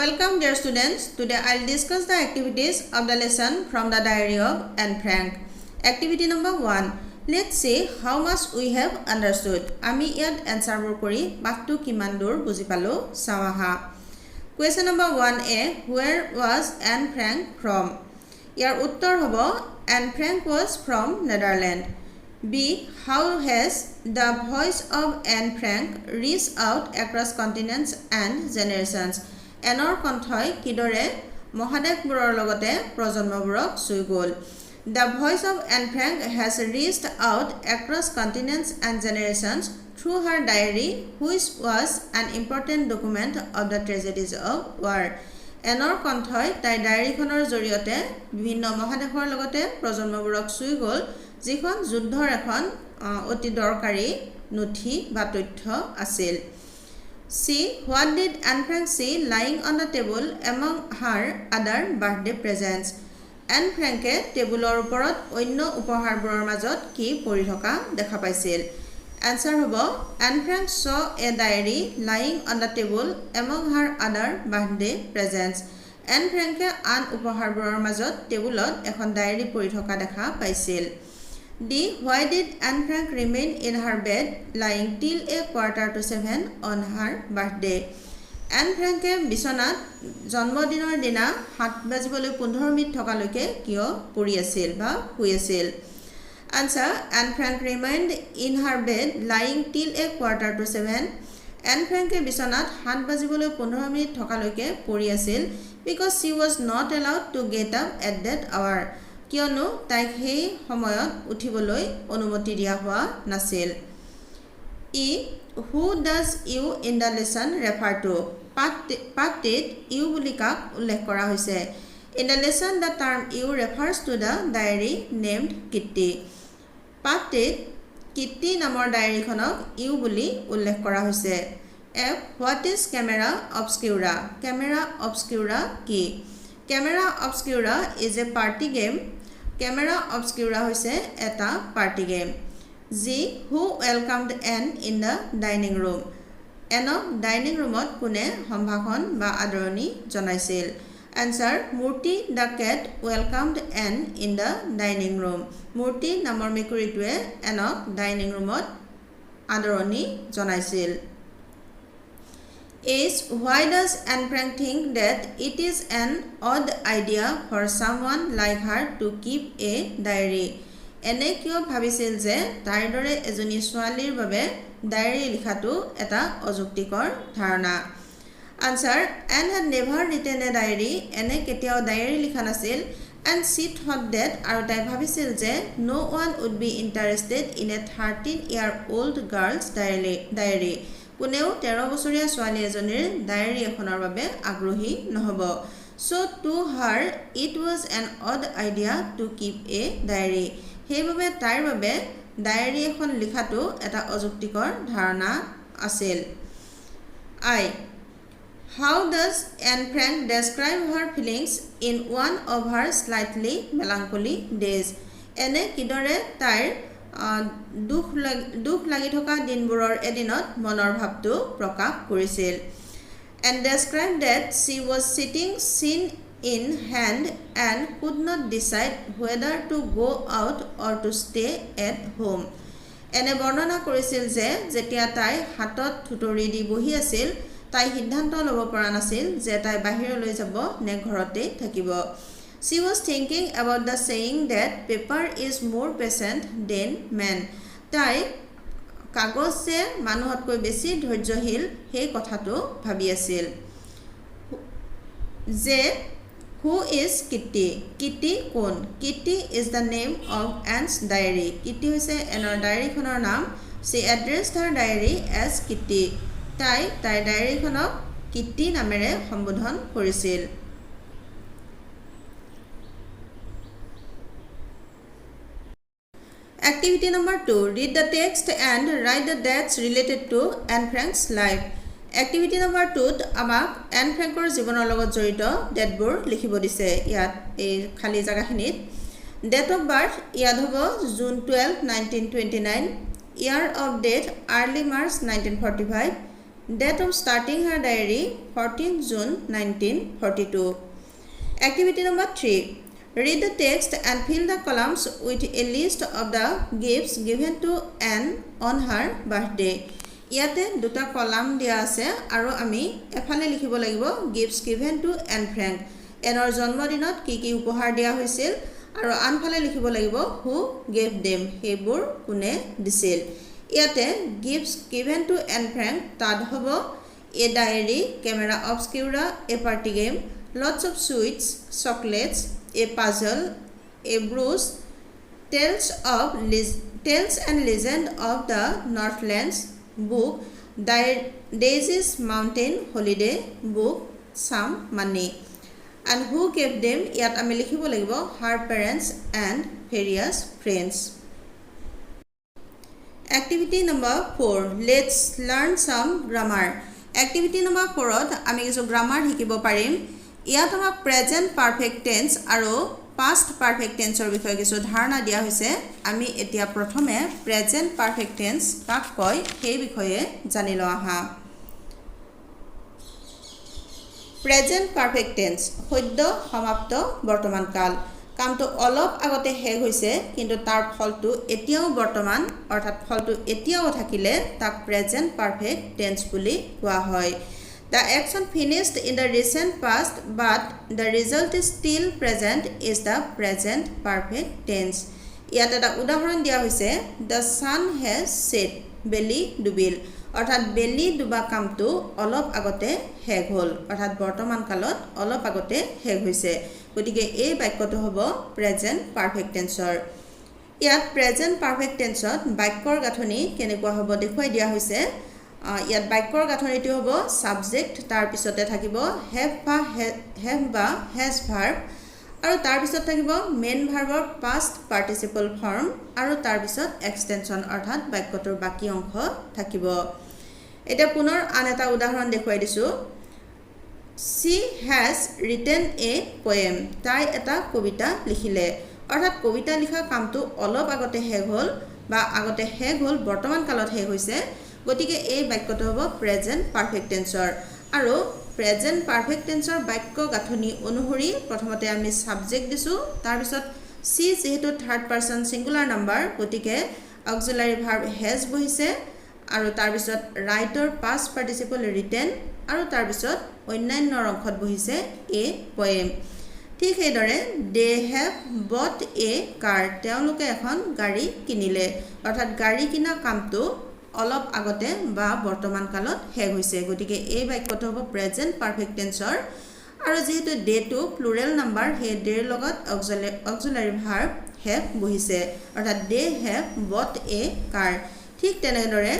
Welcome dear students. Today I'll discuss the activities of the lesson from the diary of Anne Frank. Activity number 1. Let's see how much we have understood. Ami yat answer bor kori baktu kiman dur buji palo sawaha. Question number 1a. Where was Anne Frank from? Yar uttor hobo Anne Frank was from Netherlands. B. How has the voice of Anne Frank reached out across continents and generations? Anor konthoi kidore mohadekborer logote projonmoborok sui gol. The voice of Anne Frank has reached out across continents and generations through her diary, which was an important document of the tragedies of war. Anor konthoi tai diary khonor joriote bibhinno mohadekhor logote projonmoborok sui gol, jikhon juddhor ekhon oti dorkari nuthi ba tothyo asil. See, what did Anne Frank see lying on the table among her other birthday presents? Anne Franke টেবুলৰ ওপৰত অন্য উপহাৰবোৰৰ মাজত কি পৰি থকা দেখা পাইছিল? Answer হ'ব Anne Frank saw a diary lying on the table among her other birthday presents. Anne Franke আন উপহাৰবোৰৰ মাজত টেবুলত এখন ডায়েৰী পৰি থকা দেখা পাইছিল. D. Why did Anne Frank remain in her bed lying till a 6:45 on her birthday? Anne Frank বিছনাত জন্মদিনৰ দিনা 7:15 থকালৈকে কিয় পৰি আছিল বা শুই আছিল? Answer. Anne Frank remained in her bed lying till a 6:45. Anne Frank বিছনাত 7:15 থকালৈকে পৰি আছিল because she was not allowed to get up at that hour. কিয়নো তাইক সেই সময়ত উঠিবলৈ অনুমতি দিয়া হোৱা নাছিল। E. Who does you in the lesson refer to? পাঠটিত you বুলি কাক উল্লেখ কৰা হৈছে? In the lesson the term you refers to the diary named Kitty. পাঠটিত Kitty নামৰ ডায়েৰীখনক you বুলি উল্লেখ কৰা হৈছে। F. What is camera obscura? Camera obscura কি? Camera obscura is a party game. Camera obscura hoise eta party game. G. Who welcomed Anne in the dining room? Anne dining roomot kune সম্ভাষণ বা আদৰণি জনাইছিল? Answer. Murti the cat welcomed Anne in the dining room. Murti নামৰ মেকুৰীটোৱে Anne dining roomot আদৰণি জনাইছিল. Is. Why does Anne Frank think that it is an odd idea for someone like her to keep a diary? এনে কিয় ভাবিছিল যে তাইৰ দৰে এজনী ছোৱালীৰ বাবে ডায়েৰী লিখাটো এটা অযুক্তিকৰ ধাৰণা? Answer. Anne had never written a diary. এনে কেতিয়াও ডায়েৰী লিখা নাছিল and she thought that আৰু তাই ভাবিছিল যে no one would be interested in a 13-year-old girl's diary. কোনেও 13 বছৰীয়া ছোৱালী এজনীৰ ডায়েৰী এখনৰ বাবে আগ্ৰহী নহব। So to her it was an odd idea to keep a diary. সেইবাবে তাইৰ বাবে ডায়েৰী এখন লিখাটো এটা অযুক্তিকৰ ধাৰণা আছিল। I. How does Anne Frank describe her feelings in one of her slightly melancholy days? এনে কিদৰে তাইৰ দুখ লাগি থকা দিনবোৰৰ এদিনত মনৰ ভাৱটো প্ৰকাশ কৰিছিল? And described that she was sitting chin in hand and could not decide whether to go out or to stay at home. এনে বৰ্ণনা কৰিছিল যে যেতিয়া তাই হাতত থুতৰি দি বহি আছিল তাই সিদ্ধান্ত ল'ব পৰা নাছিল যে তাই বাহিৰলৈ যাব নে ঘৰতে থাকিব। She was thinking about the saying that paper is more patient than man. তাই কাগজ যে মানুহতকৈ বেছি ধৈৰ্যশীল সেই কথাটো ভাবি আছিল। যে who is Kitty? Kitty কোন? Kitty is the name of Anne's diary. Kitty হৈছে এনৰ ডায়েৰীখনৰ নাম। She addressed her diary as Kitty. তাই তাইৰ ডায়েৰীখনক কিটি নামেৰে সম্বোধন কৰিছিল। Activity number 2. Read the text and write the dates related to Anne Frank's life. Activity number 2 আমাক Anne Frankৰ জীৱনৰ লগত জড়িত ডেটবোৰ লিখিব দিছে। ইয়াত এই খালি জায়গাখিনিত ডেট অফ বাৰ্থ ইয়াত হ'ব June 12, 1929, year of death early March 1945, Date of starting her diary 14 June 1942. Activity number 3. Read the text and fill the columns with a list of the gifts given to Anne on her birthday. ইয়াতে দুটা column দিয়া আছে আৰু আমি এফালে লিখিব লাগিব gifts given to Anne Frank. এনৰ জন্মদিনত কি কি উপহাৰ দিয়া হৈছিল আৰু আনফালে লিখিব লাগিব who gave them. হেবোৰ কোনে দিছিল. ইয়াতে gifts given to Anne Frank তাত হ'ব a diary, camera obscura, a party game, lots of sweets, chocolates, a puzzle, a bruise, tales and legend of the Northlands book, Daisy's Mountain Holiday book, some money. And who gave them? Yat ami likhibo lagibo her parents and various friends. Activity number 4. Let's learn some grammar. Activity number 4 ত আমি কিছু grammar শিকিব পাৰিম. ইয়াত আমাক present perfect tense আৰু past perfect tense ৰ বিষয়ে কিছু ধাৰণা দিয়া হৈছে. আমি এতিয়া প্ৰথমে present perfect tense কাক কয় সেই বিষয়ে জানি লওঁ আহা. Present perfect tense সদ্য সমাপ্ত বৰ্তমান কাল. কামটো অলপ আগতে শেষ হৈছে কিন্তু তাৰ ফলটো এতিয়াও বৰ্তমান অৰ্থাৎ ফলটো এতিয়াও থাকিলে তাক present perfect tense বুলি কোৱা হয়. The action finished in the recent past but the result is still present is the present perfect tense. ইয়াত এটা উদাহৰণ দিয়া হৈছে the sun has set. বেলি ডুবিল অৰ্থাৎ বেলি ডুবা কামটো অলপ আগতে শেষ হ'ল অৰ্থাৎ বৰ্তমান কালত অলপ আগতে শেষ হৈছে. গতিকে এই বাক্যটো হ'ব প্ৰেজেন্ট পাৰফেক্ট টেন্সৰ. ইয়াত প্ৰেজেন্ট পাৰফেক্ট টেন্সত বাক্যৰ গাঁথনি কেনেকুৱা হ'ব দেখুৱাই দিয়া হৈছে. ইয়াত বাক্যৰ গাঁথনিটো হ'ব সাবজেক্ট, তাৰ পিছতে থাকিব হেভ বা হেজ ভাৰ্ব আৰু তাৰ পিছত থাকিব মেইন ভাৰ্বৰ পাষ্ট পাৰ্টিচিপল ফৰ্ম আৰু তাৰ পিছত এক্সটেনশন অৰ্থাৎ বাক্যটোৰ বাকী অংশ থাকিব. এটা পুনৰ আন এটা উদাহৰণ দেখুৱাই দিছো. She has written a poem. তাই এটা কবিতা লিখিলে অৰ্থাৎ কবিতা লিখা কামটো অলপ আগতে শেষ হ'ল বা আগতে শেষ হ'ল বৰ্তমান কালত শেষ হৈছে. গতিকে এই বাক্যটো হ'ব প্ৰেজেন্ট পাৰফেক্ট টেন্সৰ. আৰু প্ৰেজেন্ট পাৰফেক্ট টেন্সৰ বাক্য গাঁথনি অনুসৰি প্ৰথমতে আমি সাবজেক্ট দিছো, তাৰ পিছত সি যেহেতু থাৰ্ড পাৰসন সিঙ্গুলাৰ নাম্বাৰ গতিকে অক্সিলাৰি ভাৰ্ব হেজ বহিছে আৰু তাৰ পিছত ৰাইটৰ পাষ্ট পাৰ্টিচিপল ৰিটেন আৰু তাৰ পিছত অন্যান্য অংশত বহিছে এ পয়েম. ঠিক সেইদৰে দে হেভ বট এ কাৰ. তেওঁলোকে এখন গাড়ী কিনিলে অৰ্থাৎ গাড়ী কিনা কামটো অলপ আগতে বা বৰ্তমান কালত শেষ হৈছে. গতিকে এই বাক্যটো হ'ব প্ৰেজেন্ট পাৰফেক্ট টেন্সৰ. আৰু যেহেতু ডে টু প্লুৰেল নাম্বাৰ সেই ডেৰ লগত অক্সিলাৰি ভাৰ্ব হেভ বহিছে অৰ্থাৎ দে হেভ বট এ কাৰ. ঠিক তেনেদৰে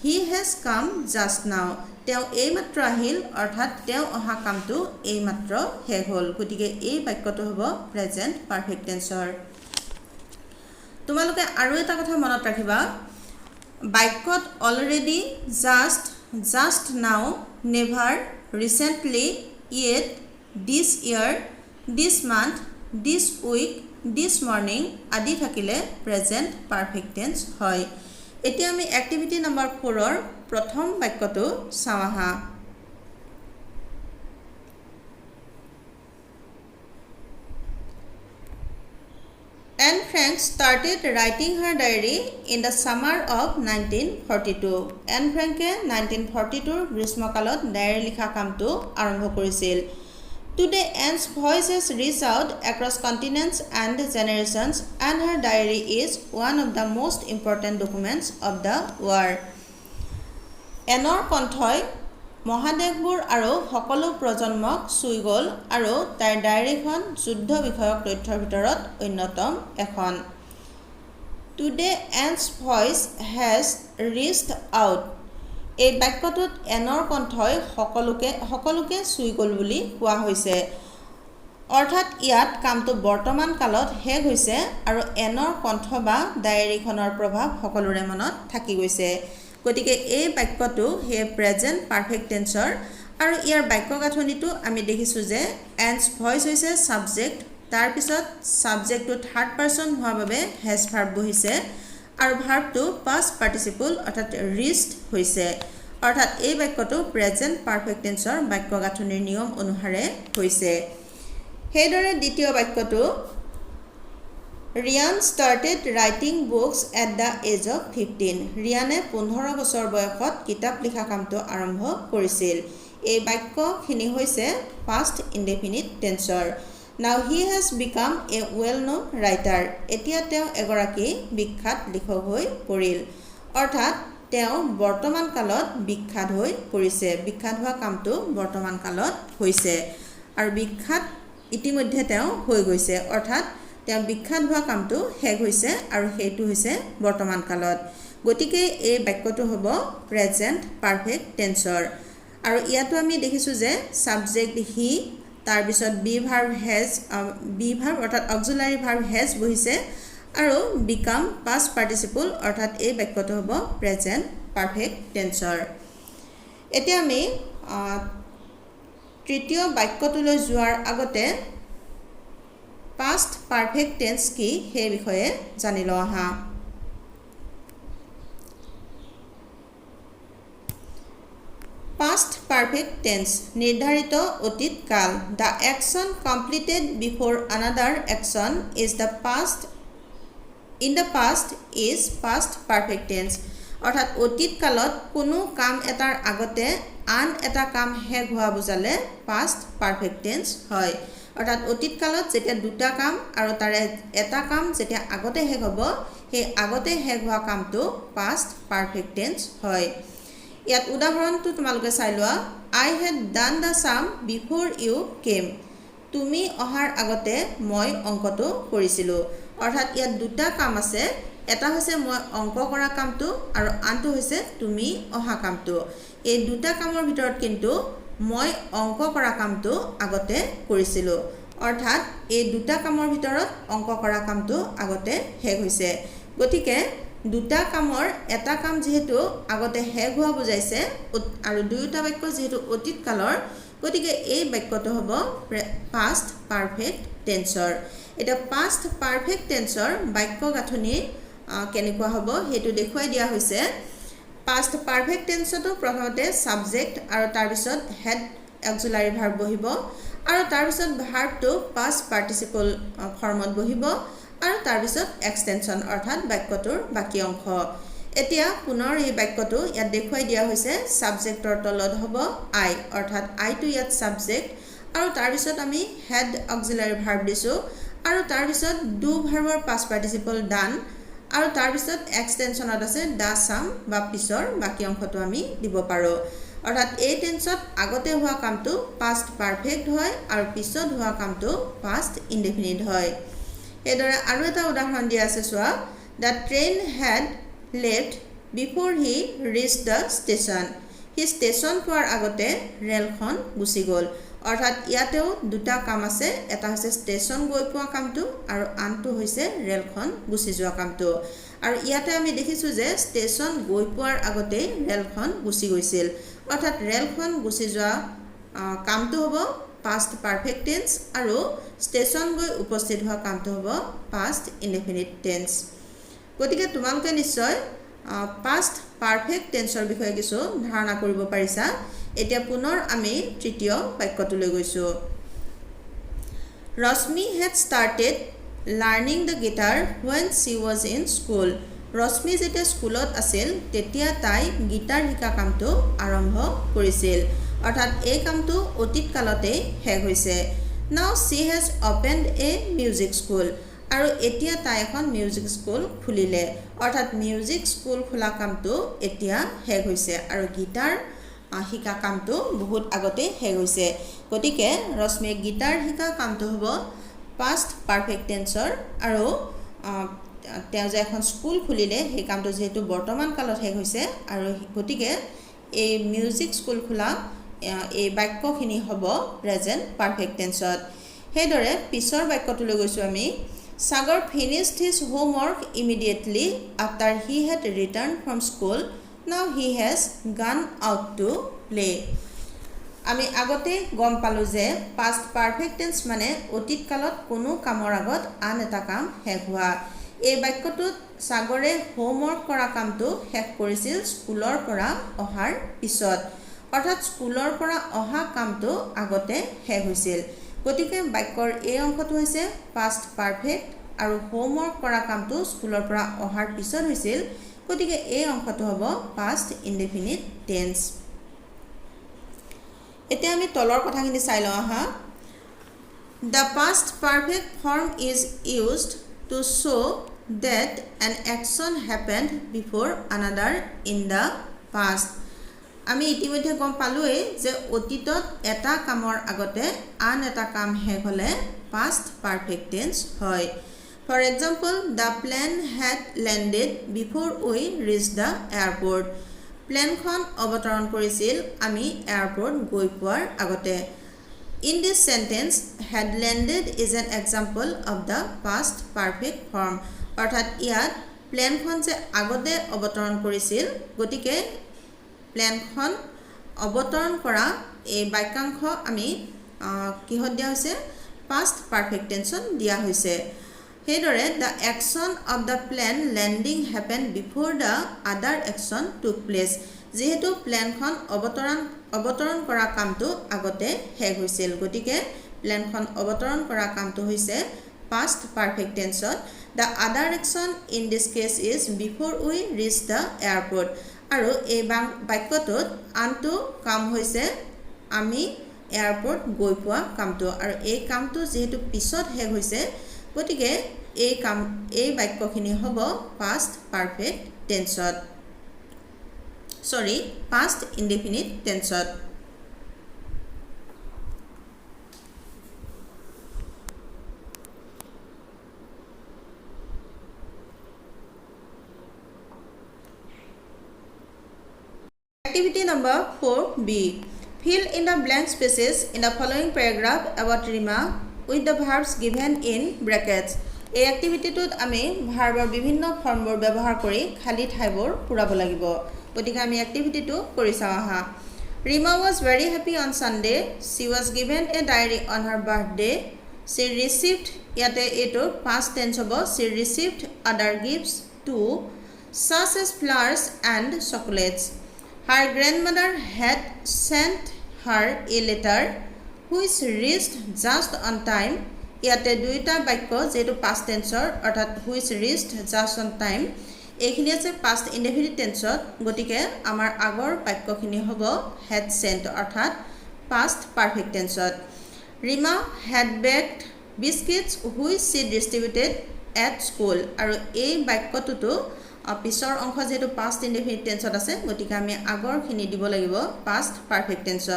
হি হেজ কাম জাষ্ট নাও. তেওঁ এইমাত্ৰ আহিল অৰ্থাৎ তেওঁ অহা কামটো এইমাত্ৰ শেষ হ'ল. গতিকে এই বাক্যটো হ'ব প্ৰেজেন্ট পাৰফেক্ট টেন্সৰ. তোমালোকে আৰু এটা কথা মনত ৰাখিবা, বাক্যত অলৰেডি, জাষ্ট নাও, নেভাৰ, ৰিচেণ্টলি, ইয়েট, দিছ ইয়াৰ, দিছ মান্থ, দিছ উইক, দিছ মৰ্নিং আদি থাকিলে প্ৰেজেন্ট পাৰফেক্ট টেন্স হয়. এতিয়া আমি এক্টিভিটি নম্বৰ 4ৰ প্ৰথম বাক্যটো চাওঁ আহা. Anne Frank started writing her diary in the summer of 1942. Anne Franke 1942 গ্ৰীষ্মকালত ডায়েৰী লিখা কামটো আৰম্ভ কৰিছিল. Today Anne's voice has reached out across continents and generations and her diary is one of the most important documents of the war. Anneৰ কণ্ঠই মহাদেশবোৰ আৰু সকলো প্ৰজন্মক চুই গ'ল আৰু তাইৰ ডায়েৰীখন যুদ্ধ বিষয়ক তথ্যৰ ভিতৰত অন্যতম এখন. Today Anne's voice has reached out. এই বাক্যটোত এনৰ কণ্ঠই সকলোকে চুই গ'ল বুলি কোৱা হৈছে অৰ্থাৎ ইয়াত কামটো বৰ্তমান কালত শেষ হৈছে আৰু এনৰ কণ্ঠ বা ডায়েৰীখনৰ প্ৰভাৱ সকলোৰে মনত থাকি গৈছে. গতিকে এই বাক্যটো হে প্ৰেজেন্ট পাৰফেক্ট টেন্সৰ আৰু ইয়াৰ বাক্য গাঁথনিটো আমি দেখিছোঁ যে এনছ ভইচ হৈছে সাবজেক্ট, তাৰ পিছত সাবজেক্টটো থাৰ্ড পাৰসন হোৱাৰ বাবে হেজ ভাৰ্ব বহিছে আৰু ভাৰ্বটো পাষ্ট পাৰ্টিচিপল অৰ্থাৎ ৰিচড হৈছে অৰ্থাৎ এই বাক্যটো প্ৰেজেন্ট পাৰফেক্ট টেন্সৰ বাক্য গাঁথনিৰ নিয়ম অনুসাৰে হৈছে সেইদৰে দ্বিতীয় বাক্যটো Riyan started writing books at the age of 15 ৰিয়ানে 15 বছৰ বয়সত কিতাপ লিখা কামটো আৰম্ভ কৰিছিল এই বাক্যখিনি হৈছে past indefinite tenseৰ now he has become a well known writer এতিয়া তেওঁ এগৰাকী বিখ্যাত লিখক হৈ পৰিল অৰ্থাৎ তেওঁ বৰ্তমান কালত বিখ্যাত হৈ পৰিছে বিখ্যাত হোৱা কামটো বৰ্তমান কালত হৈছে আৰু বিখ্যাত ইতিমধ্যে তেওঁ হৈ গৈছে অৰ্থাৎ তেওঁ বিখ্যাত হোৱা কামটো শেষ হৈছে আৰু সেইটো হৈছে বৰ্তমান কালত গতিকে এই বাক্যটো হ'ব প্ৰেজেন্ট পাৰফেক্ট টেন্সৰ আৰু ইয়াতো আমি দেখিছো যে সাবজেক্ট হি তাৰ পিছত be verb has be verb অৰ্থাৎ অক্সিলাৰি ভাৰ্ব হেজ বহিছে আৰু বিকাম পাষ্ট পাৰ্টিসিপল অৰ্থাৎ এই বাক্যটো হ'ব প্ৰেজেন্ট পাৰফেক্ট টেন্সৰ এতিয়া আমি তৃতীয় বাক্যটোলৈ যোৱাৰ আগতে past perfect tense কি সেই বিষয়ে জানি লওঁ আহা past perfect tense নিৰ্ধাৰিত অতীত কাল the action completed before another action is the past in the past is past perfect tense অৰ্থাৎ অতীত কালত কোনো কাম এটাৰ আগতে আন এটা কাম শেষ হোৱা বুজালে past perfect tense হয় অৰ্থাৎ অতীত কালত যেতিয়া দুটা কাম আৰু তাৰে এটা কাম যেতিয়া আগতে শেষ হ'ব সেই আগতে শেষ হোৱা কামটো past perfect tense হয় ইয়াত উদাহৰণটো তোমালোকে চাই লোৱা I had done the sum before you came তুমি অহাৰ আগতে মই অংকটো কৰিছিলো অৰ্থাৎ ইয়াত দুটা কাম আছে এটা হৈছে মই অংক কৰা কামটো আৰু আনটো হৈছে তুমি অহা কামটো এই দুটা কামৰ ভিতৰত কিন্তু মই অংক কৰা কামটো আগতে কৰিছিলো অৰ্থাৎ এই দুটা কামৰ ভিতৰত অংক কৰা কামটো আগতে শেষ হৈছে গতিকে দুটা কামৰ এটা কাম যেহেতু আগতে শেষ হোৱা বুজাইছে আৰু দুয়োটা বাক্য যেহেতু অতীত কালৰ গতিকে এই বাক্যটো হ'ব past perfect tenseৰ এটা past perfect tenseৰ বাক্য গাঁথনি কেনেকুৱা হ'ব হেতু দেখুৱাই দিয়া হৈছে past perfect tenseটো প্ৰথমতে subject আৰু তাৰ পিছত head auxiliary verb বহিব আৰু তাৰ পিছত ভাৰ্বটো past participle ফৰ্মত বহিব আৰু তাৰ পিছত এক্সটেনশন অৰ্থাৎ বাক্যটোৰ বাকি অংশ এতিয়া পুনৰ এই বাক্যটো ইয়াত দেখুৱাই দিয়া হৈছে সাবজেক্টৰ তলত হ'ব I অৰ্থাৎ I টো ইয়াত সাবজেক্ট আৰু তাৰ পিছত আমি head auxiliary verb দিছো আৰু তাৰ পিছত do ভাৰ্বৰ past participle done আৰু তাৰ পিছত এক্সটেনশনত আছে the sum বা পিছৰ বাকি অংশটো আমি দিব পাৰো অৰ্থাৎ এই টেন্সত আগতে হোৱা কামটো past perfect হয় আৰু পিছত হোৱা কামটো past indefinite হয় এদৰে আৰু এটা উদাহৰণ দিয়া আছে চোৱা the train had left before he reached the station he station পোৱাৰ আগতে ৰেলখন গুচি গ'ল অৰ্থাৎ ইয়াতেও দুটা কাম আছে এটা হৈছে ষ্টেচন গৈ পোৱা কামটো আৰু আনটো হৈছে ৰেলখন গুচি যোৱা কামটো আৰু ইয়াতে আমি দেখিছো যে ষ্টেচন গৈ পোৱাৰ আগতে ৰেলখন গুচি গৈছিল অৰ্থাৎ ৰেলখন গুচি যোৱা কামটো হ'ব past perfect tense আৰু ষ্টেচন গৈ উপস্থিত হোৱা কামটো হ'ব past indefinite tense গতিকে তোমালোকে নিশ্চয় past perfect tenseৰ বিষয়ে কিছু ধাৰণা কৰিব পাৰিছা এতিয়া পুনৰ আমি তৃতীয় বাক্যটোলৈ গৈছো Rashmi had started learning the guitar when she was in school ৰশ্মি যেতিয়া স্কুলত আছিল তেতিয়া তাই গিটাৰ শিকা কামটো আৰম্ভ কৰিছিল অৰ্থাৎ এই কামটো অতীত কালতে শেষ হৈছে now she has opened a music school আৰু এতিয়া তাই এখন মিউজিক স্কুল খুলিলে অৰ্থাৎ মিউজিক স্কুল খোলা কামটো এতিয়া শেষ হৈছে আৰু গিটাৰ শিকা কামটো বহুত আগতে শেষ হৈছে গতিকে ৰশ্মিয়ে গিটাৰ শিকা কামটো হ'ব past perfect tenseৰ আৰু তেওঁ যে এখন স্কুল খুলিলে সেই কামটো যেহেতু বৰ্তমান কালত শেষ হৈছে আৰু গতিকে এই মিউজিক স্কুল খোলা এই বাক্যখিনি হ'ব প্ৰেজেন্ট পাৰফেক্ট টেন্সত হেদৰে পিছৰ বাক্যটোলৈ গৈছো আমি Sagar finished his homework immediately after he had returned from school now he has gone out to play আমি আগতে গম পালো যে past perfect tense মানে অতীত কালত কোনো কামৰ আগত আন এটা কাম শেষ হোৱা এই বাক্যটোত সাগৰে হোমৱৰ্ক কৰা কামটো শেষ কৰিছিল স্কুলৰ পৰা অহাৰ পিছত অৰ্থাৎ স্কুলৰ পৰা অহা কামটো আগতে শেষ হৈছিল গতিকে বাক্যৰ এই অংশটো হৈছে পাষ্ট পাৰফেক্ট আৰু হোমৱৰ্ক কৰা কামটো স্কুলৰ পৰা অহাৰ পিছত হৈছিল গতিকে এই অংশটো হ'ব পাষ্ট ইনডেফিনিট টেন্স এতিয়া আমি তলৰ কথাখিনি চাই লওঁ আহা The past perfect form is used to show that an action happened before another in the past. আমি ইতিমধ্যে গম পালোৱে যে অতীতত এটা কামৰ আগতে আন এটা কাম শেষ হ'লে past perfect tense হয় For example, the plane had landed before we reached the airport. প্লেনখন অৱতৰণ কৰিছিল আমি এয়াৰপোৰ্ট গৈ পোৱাৰ আগতে In this sentence, had landed is an example of the past perfect form. অৰ্থাৎ ইয়াত প্লেনখন যে আগতে অৱতৰণ কৰিছিল গতিকে প্লেনখন অৱতৰণ কৰা এই বাক্যাংশ আমি কিহত দিয়া হৈছে past perfect tense দিয়া হৈছে সেইদৰে the action of the plane landing happened before the other action took place যেহেতু প্লেনখন অৱতৰণ কৰা কামটো আগতে শেষ হৈছিল গতিকে প্লেনখন অৱতৰণ কৰা কামটো হৈছে past perfect tense the other action in this case is before we reach the airport আৰু এই বাক্যটোত আনটো কাম হৈছে আমি এয়াৰপোৰ্ট গৈ পোৱা কামটো আৰু এই কামটো যেহেতু পিছত শেষ হৈছে গতিকে এই বাক্যখিনি হ'ব past perfect tense past indefinite tense Activity number 4B Fill in the blank spaces in the following paragraph about Rima with the verbs given in brackets এই এক্টিভিটিটোত আমি ভাৰ্বৰ বিভিন্ন ফৰ্মবোৰ ব্যৱহাৰ কৰি খালি ঠাইবোৰ পুৰাব লাগিব গতিকে আমি এক্টিভিটিটো কৰি চাওঁ আহা Rima was very happy on Sunday she was given a diary on her birthday she received ইয়াতে এটো past tense হ'ব she received other gifts too such as flowers and chocolates her grandmother had sent her a letter which reached just on time ইয়াতে দুইটা বাক্য যেটো past tense অৰ্থাৎ which reached just on time এইখিনি আছে past indefinite tense গতিকে আমাৰ আগৰ বাক্যখিনি হ'ব had sent অৰ্থাৎ past perfect tense Rima had baked biscuits which she distributed at school আৰু এই বাক্যটোতো পিছৰ অংশ যেটো past indefinite tense আছে গতিকে আমি আগৰখিনি দিব লাগিব past perfect tense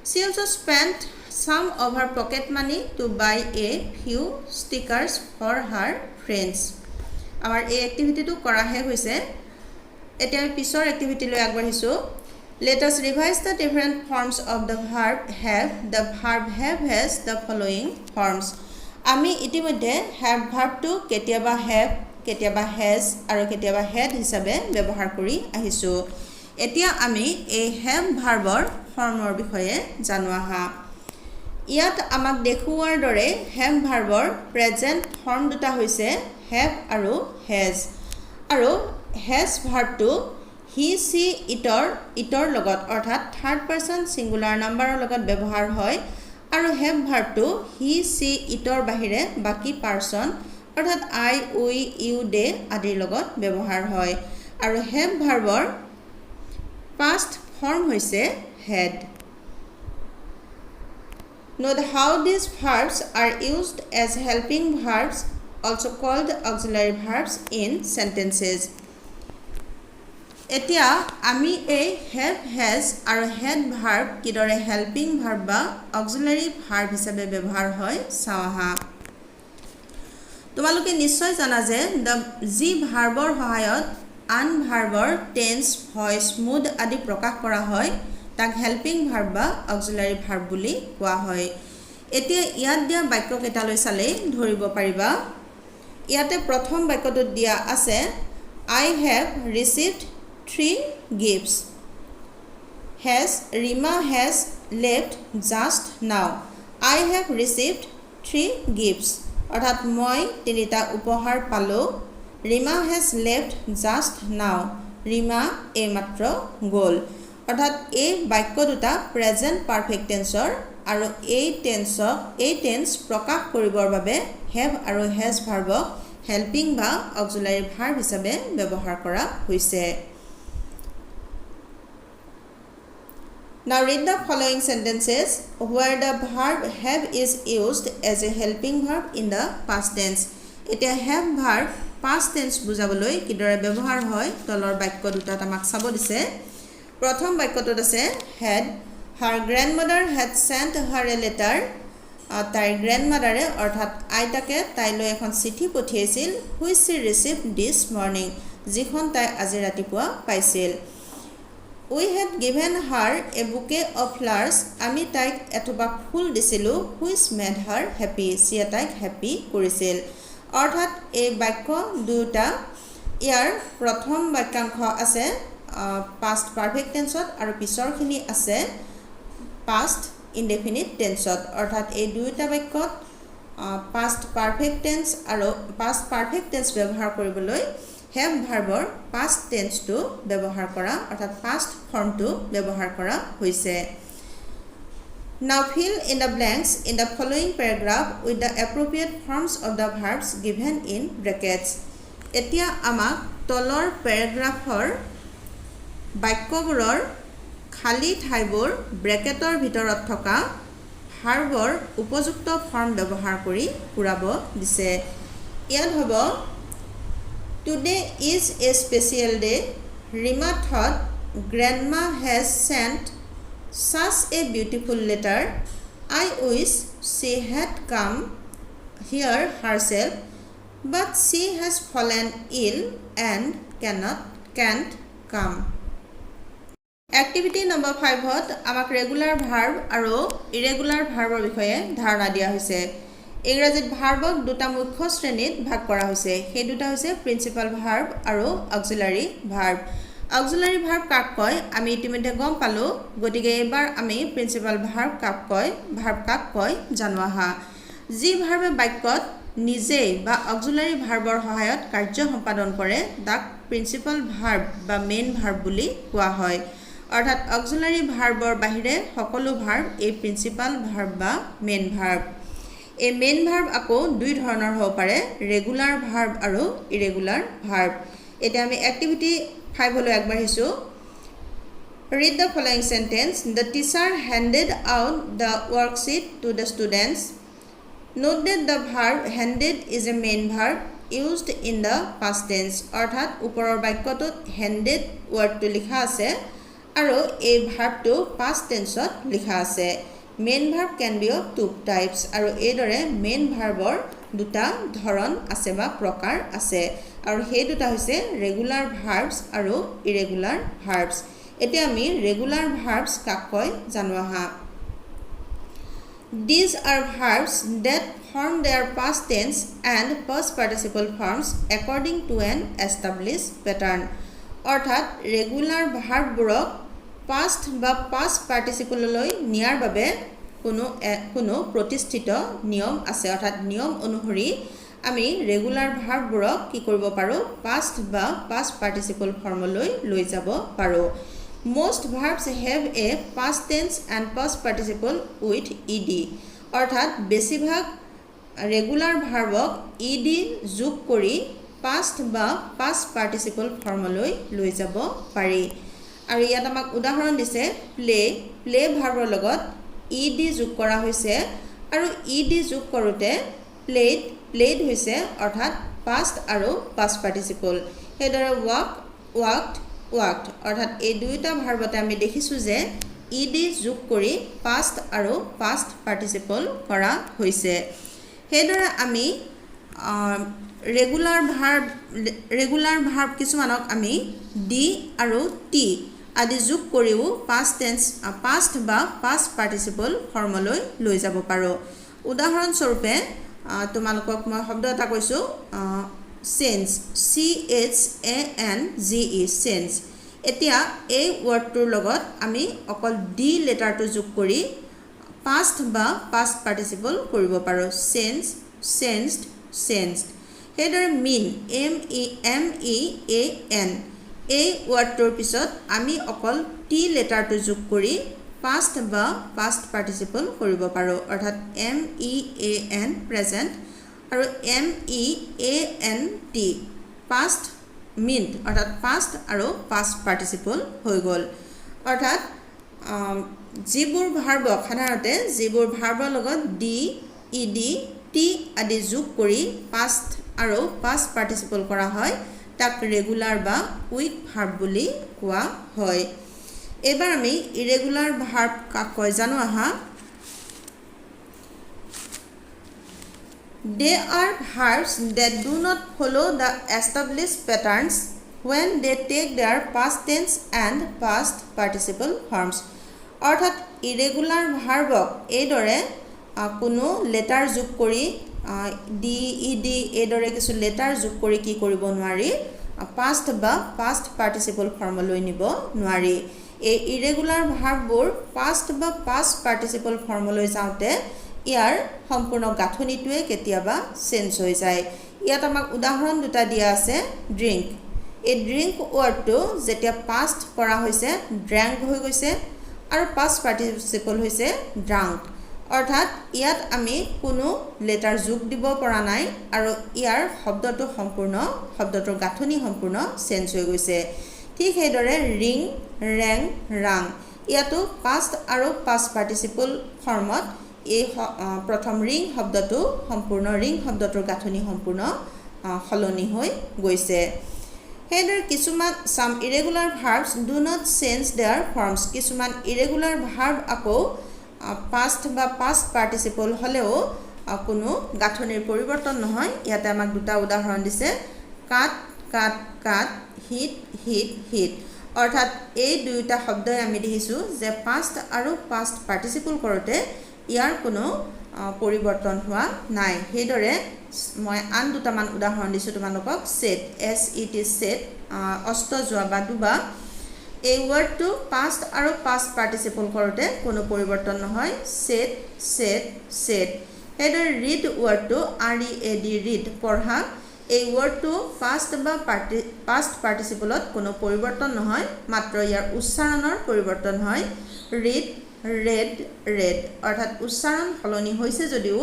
she also spent some of her pocket money to buy a few stickers for her friends আমাৰ এই এক্টিভিটিটো কৰা হে হৈছে এতিয়া আমি পিছৰ এক্টিভিটি লৈ আগবাঢ়িছো let us revise the different forms of the verb have the verb have has the following forms আমি ইতিমধ্যে have verb টো কেতিয়াবা have কেতিয়াবা has আৰু কেতিয়াবা had হিচাপে ব্যৱহাৰ কৰি আহিছো এতিয়া আমি এই have ভাৰ্বৰ ফৰ্মৰ বিষয়ে জানো আহা ইয়াত আমাক দেখুৱাৰ দৰে have ভাৰ্বৰ প্ৰেজেন্ট ফৰ্ম দুটা হৈছে have আৰু has আৰু has ভাৰ্বটো he she ইটৰ লগত অৰ্থাৎ থাৰ্ড পাৰসন সিঙ্গুলাৰ নাম্বাৰৰ লগত ব্যৱহাৰ হয় আৰু have ভাৰ্বটো he she ইটৰ বাহিৰে বাকি পাৰসন অৰ্থাৎ I we you they আদিৰ লগত ব্যৱহাৰ হয় আৰু have ভাৰ্বৰ past form হৈছে had Note how these verbs are used as helping verbs also called auxiliary verbs in sentences এতিয়া আমি এই have has আৰু had verb কিদৰে helping verb বা auxiliary verb হিচাপে ব্যৱহাৰ হয় চাওহা তোমালোকে নিশ্চয় জানা যে যি ভাৰ্বৰ সহায়ত আন ভাৰ্বৰ টেন্স ভয়েস মুড আদি প্ৰকাশ কৰা হয় তাক হেল্পিং ভাৰ্ব বা অক্সিলাৰি ভাৰ্ব বুলি কোৱা হয় এতিয়া ইয়াত দিয়া বাক্য কেইটালৈ চালে ধৰিব পাৰিবা ইয়াতে প্ৰথম বাক্যটো দিয়া আছে I have received 3 gifts Rima has left just now I have received 3 gifts অৰ্থাৎ মই তিনিটা উপহাৰ পালো ৰীমা হেজ লেফট জাষ্ট নাও ৰীমা এইমাত্ৰ গ'ল অৰ্থাৎ এই বাক্য দুটা প্ৰেজেণ্ট পাৰফেক্ট টেন্সৰ আৰু এই টেন্স প্ৰকাশ কৰিবৰ বাবে হেভ আৰু হেজ ভাৰ্বক হেল্পিং বা অক্সিলাৰী ভাৰ্ব হিচাপে ব্যৱহাৰ কৰা হৈছে Now read the following sentences where the verb have is used as a helping verb in the past tense. এতিয়া have verb past tense বুজাবলৈ কিদৰে ব্যৱহাৰ হয় তলৰ বাক্য দুটাত আমাক চাব দিছে প্ৰথম বাক্যটোত আছে had her grandmother had sent her a letter তাইৰ গ্ৰেণ্ডমাদাৰে অৰ্থাৎ আইতাকে তাইলৈ এখন চিঠি পঠিয়াইছিল which she received this morning যিখন তাই আজি ৰাতিপুৱা পাইছিল We had given her a bouquet of flowers. আমি তাইক এথোপা ফুল দিছিলোঁ which made her happy. সিয়ে তাইক happy কৰিছিল অৰ্থাৎ এই বাক্য দুটা ইয়াৰ প্ৰথম বাক্যাংশ আছে past perfect tenseত আৰু পিছৰখিনি আছে past indefinite tenseত অৰ্থাৎ এই দুটা বাক্যত past perfect tense আৰু past perfect tense ব্যৱহাৰ কৰিবলৈ have ভাৰ্বৰ past tense টো ব্যৱহাৰ কৰা অৰ্থাৎ past form টো ব্যৱহাৰ কৰা হৈছে Now fill in the blanks in the following paragraph with the appropriate forms of the verbs given in brackets এতিয়া আমাক তলৰ প্যাৰাগ্ৰাফৰ বাক্যবোৰৰ খালি ঠাইবোৰ ব্ৰেকেটৰ ভিতৰত থকা ভাৰ্বৰ উপযুক্ত ফৰ্ম ব্যৱহাৰ কৰি পুৰাব দিছে ইয়াত হ'ব Today is a special day. Rima thought grandma has sent such a beautiful letter. I wish she had come here herself, but she has fallen ill and can't come. Activity number 5 হত আমাক regular verb আৰু irregular ভাৰ্বৰ বিষয়ে ধাৰণা দিয়া হৈছে ইংৰাজীত ভাৰ্বক দুটা মুখ্য শ্ৰেণীত ভাগ কৰা হৈছে সেই দুটা হৈছে প্ৰিন্সিপাল ভাৰ্ব আৰু অক্সিলাৰী ভাৰ্ব অক্সিলাৰী ভাৰ্ব কাক কয় আমি ইতিমধ্যে গম পালো গতিকে এবাৰ আমি প্ৰিন্সিপাল ভাৰ্ব কাক কয় জানো আহা যি ভাৰ্বে বাক্যত নিজে বা অক্সিলাৰী ভাৰ্বৰ সহায়ত কাৰ্য সম্পাদন কৰে তাক প্ৰিন্সিপাল ভাৰ্ব বা মেইন ভাৰ্ব বুলি কোৱা হয় অৰ্থাৎ অক্সিলাৰী ভাৰ্বৰ বাহিৰে সকলো ভাৰ্ব এই প্ৰিন্সিপাল ভাৰ্ব বা main verb A main verb আকৌ দুই ধৰণৰ হ'ব পাৰে ৰেগুলাৰ ভাৰ্ব আৰু ইৰেগুলাৰ ভাৰ্ব এতিয়া আমি এক্টিভিটি 5 লৈ আগবাঢ়িছো Read the following sentence The teacher handed out the worksheet to the students Note that the verb handed is a main verb used in the past tense অৰ্থাৎ ওপৰৰ বাক্যটোত handed wordটো লিখা আছে আৰু এই ভাৰ্বটো past tenseত লিখা আছে Main verb can be of two types আৰু এইদৰে main verbৰ দুটা ধৰণ আছে বা প্ৰকাৰ আছে আৰু সেই দুটা হৈছে regular verbs আৰু irregular verbs এতিয়া আমি regular verbs কাক কয় জানো আহা These are verbs that form their past tense and past participle forms according to an established pattern অৰ্থাৎ regular verbবোৰক past বা past participle লৈ নিয়াৰ বাবে কোনো প্ৰতিষ্ঠিত নিয়ম আছে অৰ্থাৎ নিয়ম অনুসৰি আমি ৰেগুলাৰ ভাৰ্ববোৰক কি কৰিব পাৰো past বা past participle ফৰ্মলৈ লৈ যাব পাৰো most verbs have a past tense and past participle with ed অৰ্থাৎ বেছিভাগ ৰেগুলাৰ ভাৰ্বক ed যোগ কৰি past বা past participle ফৰ্মলৈ লৈ যাব পাৰি আৰু ইয়াত আমাক উদাহৰণ দিছে প্লে ভাৰ্বৰ লগত ed যোগ কৰা হৈছে আৰু ed যোগ কৰোতে প্লেড হৈছে অৰ্থাৎ past আৰু past participle হেদৰে walked অৰ্থাৎ এই দুইটা ভাৰ্বতে আমি দেখিছো যে ed যোগ কৰি past আৰু past participle কৰা হৈছে হেদৰে আমি ৰেগুলাৰ ভাৰ্ব কিছুমানক আমি d আৰু t আদি যোগ কৰিও past বা past participle ফৰ্মলৈ লৈ যাব পাৰো উদাহৰণ স্বৰূপে তোমালোকক মই শব্দ এটা কৈছো change change এতিয়া এই ওয়াৰ্ডটোৰ লগত আমি অকল d লেটাৰটো যোগ কৰি past বা past participle কৰিব পাৰো changed সেইদৰে mean MEAN এই ৱৰ্ডটোৰ পিছত আমি অকল টি লেটাৰটো যোগ কৰি past বা past participle কৰিব পাৰোঁ অৰ্থাৎ MEAN present আৰু MEANT past meant অৰ্থাৎ past আৰু past participle হৈ গ'ল অৰ্থাৎ যিবোৰ ভাৰ্বক সাধাৰণতে যিবোৰ ভাৰ্বৰ লগত ডি ইডি টি আদি যোগ কৰি past আৰু past participle কৰা হয় তাক ৰেগুলাৰ বা উইক ভাৰ্ব বুলি কোৱা হয় এবাৰ আমি ইৰেগুলাৰ ভাৰ্ব কাক কয় জানো আহা They are verbs that do not follow the established patterns when they take their past tense and past participle forms. অৰ্থাৎ ইৰেগুলাৰ ভাৰ্বক এইদৰে কোনো লেটাৰ যোগ কৰি ডি ইডি এইদৰে কিছু লেটাৰ যোগ কৰি কি কৰিব নোৱাৰি past বা past participle ফৰ্মলৈ নিব নোৱাৰি এই ইৰেগুলাৰ ভাৰ্ববোৰ past বা past participle ফৰ্মলৈ যাওঁতে ইয়াৰ সম্পূৰ্ণ গাঁথনিটোৱে কেতিয়াবা চেঞ্জ হৈ যায় ইয়াত আমাক উদাহৰণ দুটা দিয়া আছে ড্ৰিংক এই ড্ৰিংক ৱৰ্ডটো যেতিয়া past কৰা হৈছে drank হৈ গৈছে আৰু past participle হৈছে drunk অৰ্থাৎ ইয়াত আমি কোনো লেটাৰ যোগ দিব পৰা নাই আৰু ইয়াৰ শব্দটোৰ গাঁথনি সম্পূৰ্ণ চেঞ্জ হৈ গৈছে ঠিক সেইদৰে ৰিং ৰেং ৰাং ইয়াতো past আৰু past participle ফৰ্মত এই প্ৰথম ৰিং শব্দটো সম্পূৰ্ণ ৰিং শব্দটোৰ গাঁথনি সম্পূৰ্ণ সলনি হৈ গৈছে সেইদৰে কিছুমান some irregular verbs do not change their forms কিছুমান irregular verb আকৌ past বা past participle হলেও কোনো গাঁথনিৰ পৰিৱৰ্তন নহয় ইয়াতে আমাক দুটা উদাহৰণ দিছে কাট কাট কাট হিট হিট হিট অৰ্থাৎ এই দুইটা শব্দই আমি দেখিছো যে past আৰু past participle কৰোতে ইয়াৰ কোনো পৰিৱৰ্তন হোৱা নাই সেইদৰে মই আন দুটামান উদাহৰণ দিছো তোমালোকক set SET set অস্ত যোৱা বা ডুবা এই ৱৰ্ডটো past আৰু past participle কৰোতে কোনো পৰিৱৰ্তন নহয় set set set সেইদৰে read ৱৰ্ডটো READ read পঢ়া এই ৱৰ্ডটো past বা past participle-ত কোনো পৰিৱৰ্তন নহয় মাত্ৰ ইয়াৰ উচ্চাৰণৰ পৰিৱৰ্তন হয় read read read অৰ্থাৎ উচ্চাৰণ সলনি হৈছে যদিও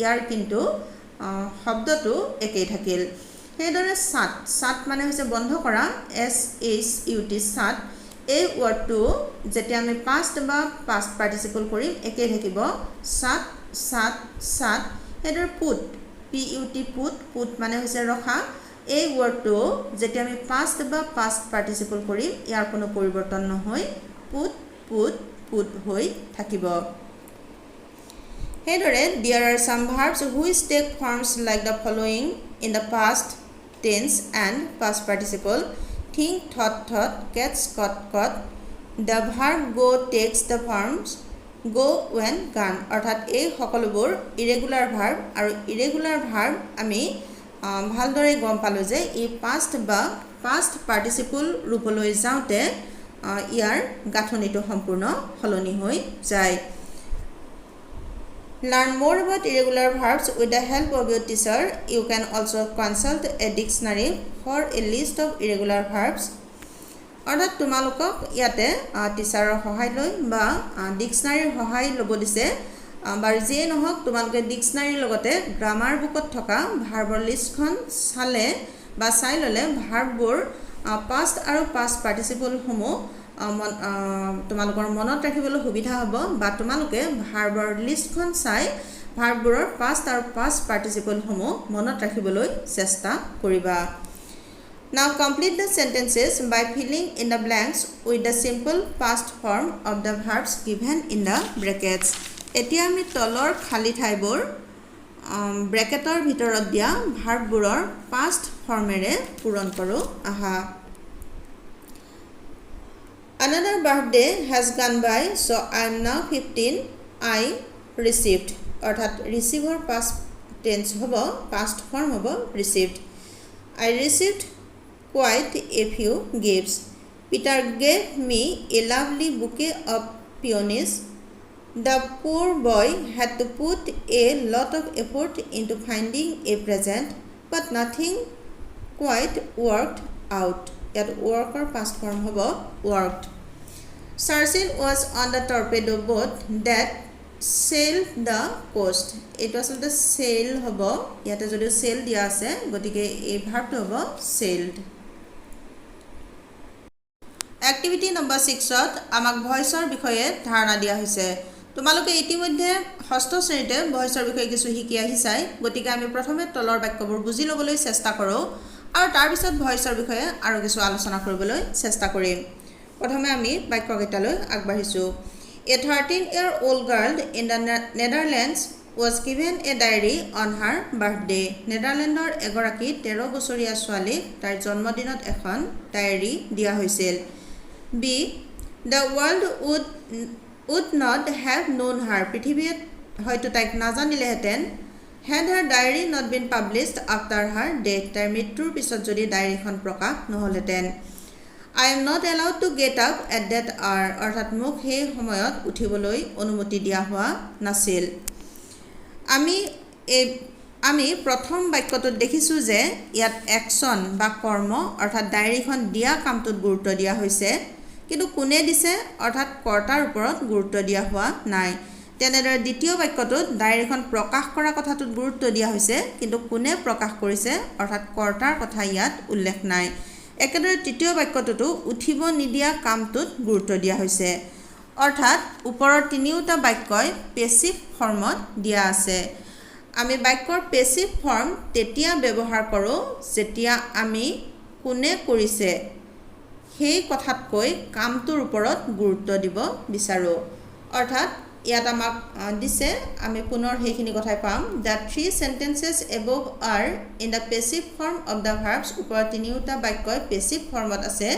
ইয়াৰ কিন্তু শব্দটো একেই থাকিল সেইদৰে shut shut মানে হৈছে বন্ধ কৰা SHUT shut এই ৱৰ্ডটো যেতিয়া আমি past বা past participle কৰিম একেই থাকিব shut shut shut সেইদৰে put PUT put put মানে হৈছে ৰখা এই ৱৰ্ডটো যেতিয়া আমি past বা past participle কৰিম ইয়াৰ কোনো পৰিৱৰ্তন নহয় put put put হৈ থাকিব সেইদৰে there are some verbs which take forms like the following in the past tense and past participle think thought thought catch caught caught the verb go takes the forms go when gone অৰ্থাৎ এই সকলোবোৰ irregular verb আৰু irregular verb আমি ভালদৰে গম পালো যে এই past বা past participle ৰূপলৈ যাওঁতে ইয়াৰ গাঁথনিটো সম্পূৰ্ণ সলনি হৈ যায় Learn more about irregular verbs with the help of your teacher. You can also consult a dictionary for a list of irregular verbs. অৰ্থাৎ তোমালোকক ইয়াতে টিচাৰৰ সহায় লৈ বা ডিকচনাৰীৰ সহায় ল'ব দিছে বাৰু যিয়ে নহওক তোমালোকে ডিকচনাৰীৰ লগতে গ্ৰামাৰ বুকত থকা ভাৰ্বৰ লিষ্টখন চালে বা চাই ল'লে ভাৰ্ববোৰ past আৰু past participle সমূহ তোমালোকৰ মনত ৰাখিবলৈ সুবিধা হ'ব বা তোমালোকে ভাৰ্বৰ লিষ্টখন চাই ভাৰ্ববোৰৰ past আৰু past participle সমূহ মনত ৰাখিবলৈ চেষ্টা কৰিবা Now complete the sentences by filling in the blanks with the simple past form of the verbs given in the brackets. এতিয়া আমি তলৰ খালি ঠাইবোৰ ব্ৰেকেটৰ ভিতৰত দিয়া ভাৰ্ববোৰৰ past ফৰ্মেৰে পূৰণ কৰোঁ আহা Another birthday has gone by, so I am now 15. I received. অৰ্থাৎ receiver past tense হ'ব, past form হ'ব received. I received quite a few gifts. Peter gave me a lovely bouquet of peonies. The poor boy had to put a lot of effort into finding a present but nothing quite worked out. Yet worker past form hobo worked. Churchill was on the torpedo boat that sailed the coast. It was on the sail hobo. Yet as a sail dia ase, gotike a verb to hobo sailed. Activity number 6 ত আমাক ভয়েসৰ বিষয়ে ধাৰণা দিয়া হৈছে তোমালোকে ইতিমধ্যে ষষ্ঠ শ্ৰেণীতে ভয়েসৰ বিষয়ে কিছু শিকি আহিছাই গতিকে আমি প্ৰথমে তলৰ বাক্যবোৰ বুজি ল'বলৈ চেষ্টা কৰো আৰু তাৰ পিছত ভয়েসৰ বিষয়ে আৰু কিছু আলোচনা কৰিবলৈ চেষ্টা কৰিম প্ৰথমে আমি বাক্যকেইটালৈ আগবাঢ়িছো A 13-year-old girl in the Netherlands was given a diary on her birthday. নেদাৰলেণ্ডৰ এগৰাকী 13 বছৰীয়া ছোৱালীক তাইৰ জন্মদিনত এখন ডায়েৰী দিয়া হৈছিল B. The world would not have known her. পৃথিৱীত হয়তো তাইক নাজানিলেহেঁতেন had her diary not been published after her death. তাইৰ মৃত্যুৰ পিছত যদি ডায়েৰীখন প্ৰকাশ নহ'লহেঁতেন I am not allowed to get up at that hour. অৰ্থাৎ মোক সেই সময়ত উঠিবলৈ অনুমতি দিয়া হোৱা নাছিল আমি প্ৰথম বাক্যটোত দেখিছোঁ যে ইয়াত একশ্যন বা কৰ্ম অৰ্থাৎ ডায়েৰীখন দিয়া কামটোত গুৰুত্ব দিয়া হৈছে কিন্তু কোনে দিছে অৰ্থাৎ কৰ্তাৰ ওপৰত গুৰুত্ব দিয়া হোৱা নাই তেনেদৰে দ্বিতীয় বাক্যটোত ডায়েৰীখন প্ৰকাশ কৰা কথাটোত গুৰুত্ব দিয়া হৈছে কিন্তু কোনে প্ৰকাশ কৰিছে অৰ্থাৎ কৰ্তাৰ কথা ইয়াত উল্লেখ নাই একেদৰে তৃতীয় বাক্যটোতো উঠিব নিদিয়া কামটোত গুৰুত্ব দিয়া হৈছে অৰ্থাৎ ওপৰৰ তিনিওটা বাক্যই পেছিভ ফৰ্মত দিয়া আছে আমি বাক্যৰ পেছিভ ফৰ্ম তেতিয়া ব্যৱহাৰ কৰোঁ যেতিয়া আমি কোনে কৰিছে সেই কথাতকৈ কামটোৰ ওপৰত গুৰুত্ব দিব বিচাৰো অৰ্থাৎ ইয়াত আমাক দিছে আমি পুনৰ সেইখিনি কথাই পাম the three sentences above are in the passive form of the verbs ওপৰৰ তিনিওটা বাক্যই passive ফৰ্মত আছে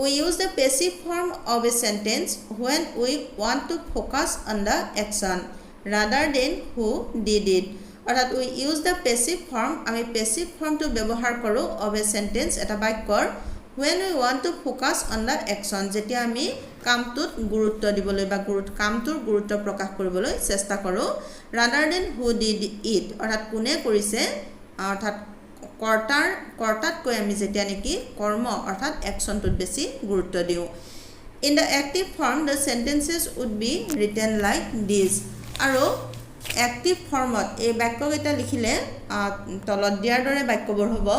we use the passive form of a sentence when we want to focus on the action rather than who did it অৰ্থাৎ we use the passive form আমি passive ফৰ্মটো ব্যৱহাৰ কৰোঁ of a sentence এটা বাক্যৰ when we want to focus on the action যেতিয়া আমি কামটোত গুৰুত্ব দিবলৈ বা কামটোৰ গুৰুত্ব প্ৰকাশ কৰিবলৈ চেষ্টা কৰোঁ rather than who did it অৰ্থাৎ কোনে কৰিছে অৰ্থাৎ কৰ্তাতকৈ আমি যেতিয়া নেকি কৰ্ম অৰ্থাৎ একশ্যনটোত বেছি গুৰুত্ব দিওঁ in the active form the sentences would be written like this আৰু active formত এই বাক্যকেইটা লিখিলে তলত দিয়াৰ দৰে বাক্যবোৰ হ'ব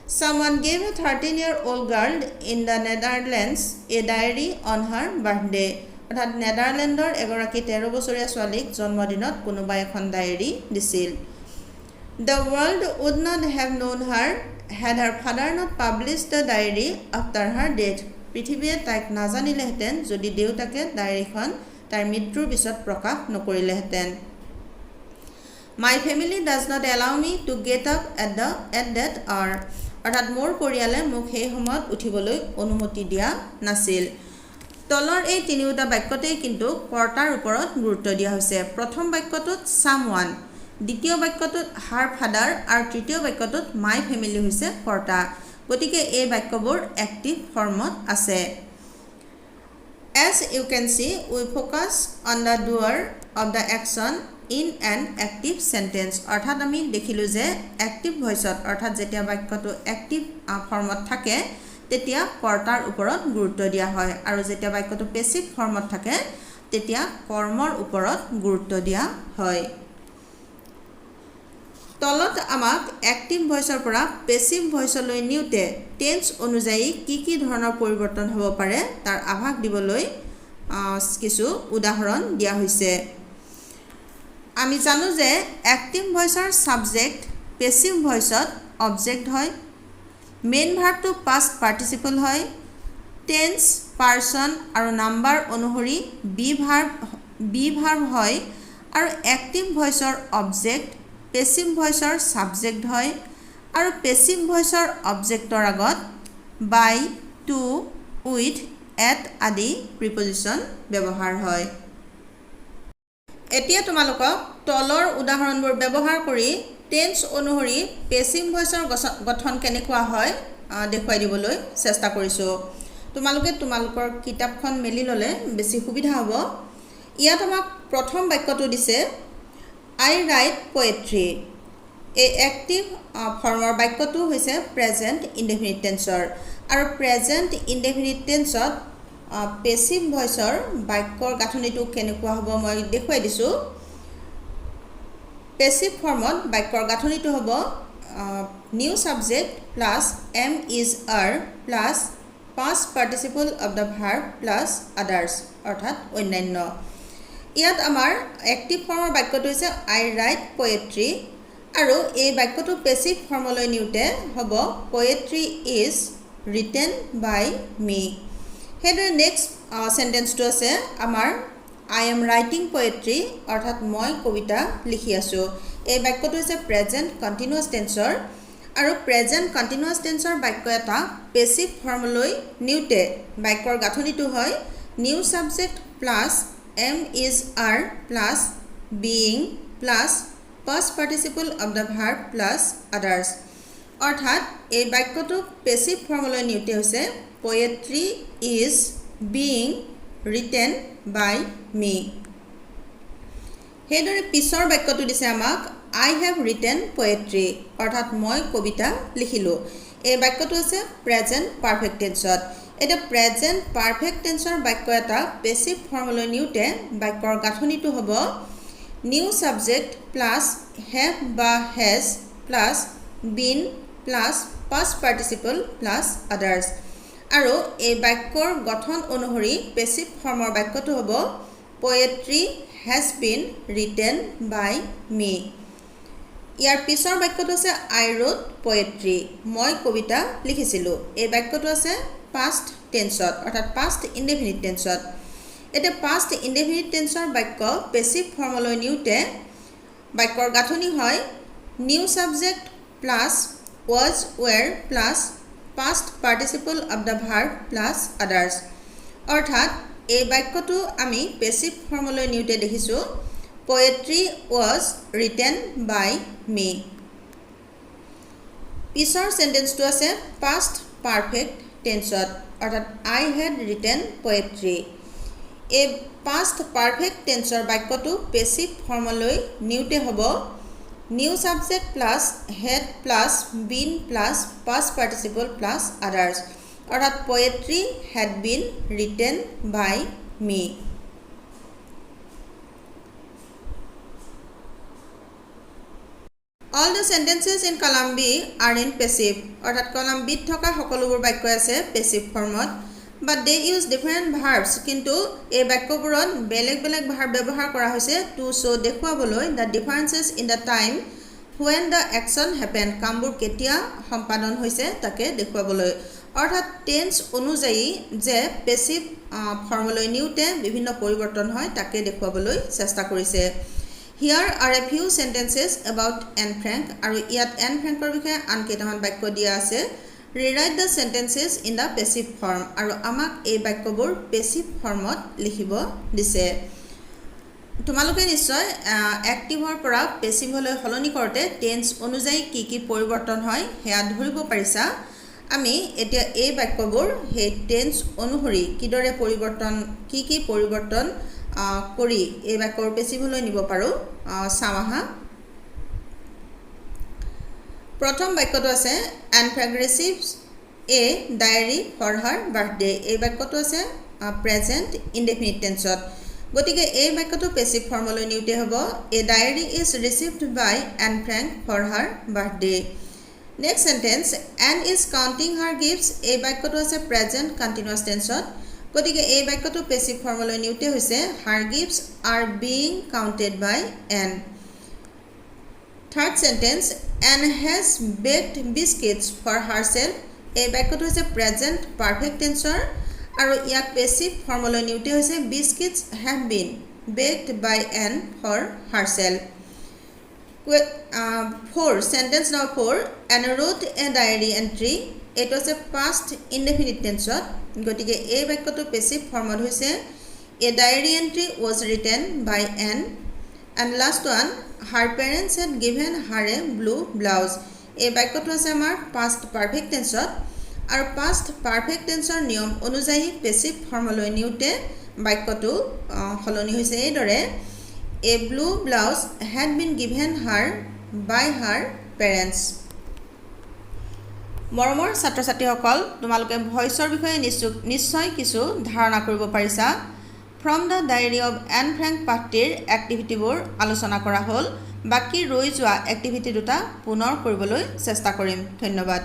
Someone gave a 13-year-old girl in the Netherlands a diary on her birthday. অৰ্থাৎ নেদাৰলেণ্ডৰ এগৰাকী 13 বছৰীয়া ছোৱালীক জন্মদিনত কোনোবাই এখন ডায়েৰী দিছিল The world would not have known her had her father not published the diary after her death. পৃথিৱীয়ে তাইক নাজানিলেহেঁতেন যদি দেউতাকে ডায়েৰীখন তাইৰ মৃত্যুৰ পিছত প্ৰকাশ নকৰিলেহেঁতেন My family does not allow me to get up at that hour. অৰ্থাৎ মোৰ পৰিয়ালে মোক সেই সময়ত উঠিবলৈ অনুমতি দিয়া নাছিল তলৰ এই তিনিওটা বাক্যতেই কিন্তু কৰ্তাৰ ওপৰত গুৰুত্ব দিয়া হৈছে প্ৰথম বাক্যটোত someone দ্বিতীয় বাক্যটোত her father আৰু তৃতীয় বাক্যটোত my family হৈছে কৰ্তা গতিকে এই বাক্যবোৰ এক্টিভ ফৰ্মত আছে As you can see we focus on the doer of the action in an active sentence অৰ্থাৎ আমি দেখিলো যে এক্টিভ ভয়েসত অৰ্থাৎ যেতিয়া বাক্যটো এক্টিভ ফৰ্মত থাকে তেতিয়া কৰ্তাৰ ওপৰত গুৰুত্ব দিয়া হয় আৰু যেতিয়া বাক্যটো পেছিভ ফৰ্মত থাকে তেতিয়া কৰ্মৰ ওপৰত গুৰুত্ব দিয়া হয় তলত আমাক এক্টিভ ভয়েসৰ পৰা পেছিভ ভয়েসলৈ নিউতে টেন্স অনুযায়ী কি ধৰণৰ পৰিৱৰ্তন হ'ব পাৰে তাৰ আভাস দিবলৈ কিছু উদাহৰণ দিয়া হৈছে আমি জানো যে এক্টিভ ভয়েসৰ সাবজেক্ট পেছিভ ভয়েসত অবজেক্ট হয় মেইন ভাৰ্বটো পাষ্ট পাৰ্টিসিপল হয় টেন্স পাৰ্সন আৰু নাম্বাৰ অনুসৰি বি ভাৰ্ব হয় আৰু এক্টিভ ভয়েসৰ অবজেক্ট পেছিভ ভয়েসৰ সাবজেক্ট হয় আৰু পেছিভ ভয়েসৰ অবজেক্টৰ আগত বাই টু উইথ এট আদি প্ৰিপজিশন ব্যৱহাৰ হয় এতিয়া তোমালোকক তলৰ উদাহৰণবোৰ ব্যৱহাৰ কৰি টেন্স অনুসৰি পেছিভ ভয়েসৰ গঠন কেনেকুৱা হয় দেখুৱাই দিবলৈ চেষ্টা কৰিছো তোমালোকে তোমালোকৰ কিতাপখন মেলি ললে বেছি সুবিধা হ'ব ইয়াত আমাক প্ৰথম বাক্যটো দিছে I write poetry এই এক্টিভ ফৰ্মৰ বাক্যটো হৈছে প্ৰেজেণ্ট ইনডেফিনিট টেন্সৰ আৰু প্ৰেজেণ্ট ইনডেফিনিট টেন্সত পেছিভ ভইচৰ বাক্যৰ গাঁথনিটো কেনেকুৱা হ'ব মই দেখুৱাই দিছোঁ পেছিভ ফৰ্মত বাক্যৰ গাঁথনিটো হ'ব new subject plus am is are plus past participle of the verb plus others অৰ্থাৎ অন্যান্য ইয়াত আমাৰ এক্টিভ ফৰ্মৰ বাক্যটো হৈছে আই ৰাইট পোয়েট্ৰি আৰু এই বাক্যটো পেছিভ ফৰ্মলৈ নিউতে হ'ব poetry is written by me হেডৰ নেক্সট সেন্টেন্সটো আছে আমাৰ আই এম ৰাইটিং পোয়েট্ৰি অৰ্থাৎ মই কবিতা লিখি আছো এই বাক্যটো হৈছে প্ৰেজেন্ট কন্টিনিউয়াছ টেন্সৰ আৰু প্ৰেজেন্ট কন্টিনিউয়াছ টেন্সৰ বাক্য এটা পেছিভ ফৰ্মলৈ নিউতে বাক্যৰ গাঁথনিটো হয় new subject plus am is are plus being plus past participle of the verb plus others অৰ্থাৎ এই বাক্যটো পেছিভ ফৰ্মলৈ নিউতে হৈছে poetry is being written by মি হেদৰে পিছৰ বাক্যটো দিছে আমাক I have written poetry অৰ্থাৎ মই কবিতা লিখিলো এই বাক্যটো আছে প্ৰেজেন্ট পাৰফেক্ট টেন্সত এটা প্ৰেজেন্ট পাৰফেক্ট টেন্সৰ বাক্য এটা পেছিভ ফৰ্মলৈ নিউতে বাক্যৰ গাঁথনিটো হ'ব নিউ সাবজেক্ট প্লাস have বা has plus been plus past participle plus others আৰু এই বাক্যৰ গঠন অনুসৰি পেছিভ ফৰ্মৰ বাক্যটো হ'ব poetry has been written by me ইয়াৰ পিছৰ বাক্যটো আছে আই ৰোট পোয়েট্ৰি মই কবিতা লিখিছিলো এই বাক্যটো আছে পাষ্ট টেন্সত অৰ্থাৎ পাষ্ট ইনডেফিনিট টেন্সত এটা পাষ্ট ইনডেফিনিট টেন্সৰ বাক্য পেছিভ ফৰ্মলৈ নিউতে বাক্যৰ গাঁথনি হয় new subject plus was were plus past participle of the verb plus others অৰ্থাৎ এই বাক্যটো আমি পেছিভ ফৰ্মলৈ নিউতে দেখিছো Poetry was written by me. পিছৰ সেন্টেন্সটো আছে past perfect tenseত অৰ্থাৎ I had written poetry. এই past perfect tenseৰ বাক্যটো পেছিভ ফৰ্মলৈ নিউতে হ'ব new subject plus had plus been plus past participle plus others অৰ্থাৎ poetry had been written by me. All the sentences in column B are in passive অৰ্থাৎ column B থকা সকলোবোৰ বাক্য আছে passive ফৰ্মত but they use different verbs কিন্তু এই বাক্যবোৰত বেলেগ বেলেগ ভাৰ্ব ব্যৱহাৰ কৰা হৈছে to show দেখুৱাবলৈ the differences in the time when the action happened কামবোৰ কেতিয়া সম্পাদন হৈছে তাকে দেখুৱাবলৈ অৰ্থাৎ টেন্স অনুযায়ী যে passive ফৰ্মলৈ নিউতে বিভিন্ন পৰিৱৰ্তন হয় তাকে দেখুৱাবলৈ চেষ্টা কৰিছে Here are a few sentences about Anne Frank আৰু ইয়াত Anne Frankৰ বিষয়ে আন কেইটামান বাক্য দিয়া আছে Rewrite the sentences in the passive form আৰু আমাক এই বাক্যবোৰ passive ফৰ্মত লিখিব দিছে তোমালোকে নিশ্চয় এক্টিভৰ পৰা পেছিভলৈ সলনি কৰোতে টেন্স অনুযায়ী কি কি পৰিৱৰ্তন হয় হেয়া ধৰিব পাৰিছা আমি এতিয়া এই বাক্যবোৰ হে টেন্স অনুসৰি কিদৰে পৰিৱৰ্তন কি পৰিৱৰ্তন কৰি এই বাক্যৰ পেছিভলৈ নিব পাৰো সামাহা প্ৰথম বাক্যটো আছে Anne Frank receives a diary for her birthday এই বাক্যটো আছে প্ৰেজেন্ট ইনডেফিনিট টেন্সত গতিকে এই বাক্যটো পেছিভ ফৰ্মলৈ নিউতে হ'ব a diary is received by Anne Frank for her birthday next sentence Anne is counting her gifts এই বাক্যটো আছে প্ৰেজেন্ট কন্টিনিউয়াছ টেন্সত গতিকে এই বাক্যটো পেছিভ ফৰ্মলৈ নিউতে হৈছে her gifts are being counted by Anne third sentence Anne has baked biscuits for herself এই বাক্যটো হৈছে প্ৰেজেন্ট পাৰফেক্ট টেন্সৰ আৰু ইয়াক পেছিভ ফৰ্মলৈ নিউতে হৈছে biscuits have been baked by Anne for herself four sentence number 4 Anne wrote a diary entry it was a past indefinite tense গতিকে এই বাক্যটো পেছিভ ফৰ্মত হৈছে a diary entry was written by Anne and last one her parents had given her a blue blouse এই বাক্যটো আছে আমাৰ past perfect tense আৰু past perfect tenseৰ নিয়ম অনুযায়ী পেছিভ ফৰ্মলৈ নিউতে বাক্যটো সলনি হৈছে এইদৰে a blue blouse had been given her by her parents. মৰমৰ ছাত্ৰ ছাত্ৰীসকল, তোমালোকে ভইচৰ বিষয়ে নিশ্চয় কিছু ধাৰণা কৰিব পাৰিছা। From the diary of Anne Frank পাঠটিৰ এক্টিভিটিবোৰ আলোচনা কৰা হ'ল। বাকী ৰৈ যোৱা এক্টিভিটি দুটা পুনৰ কৰিবলৈ চেষ্টা কৰিম। ধন্যবাদ।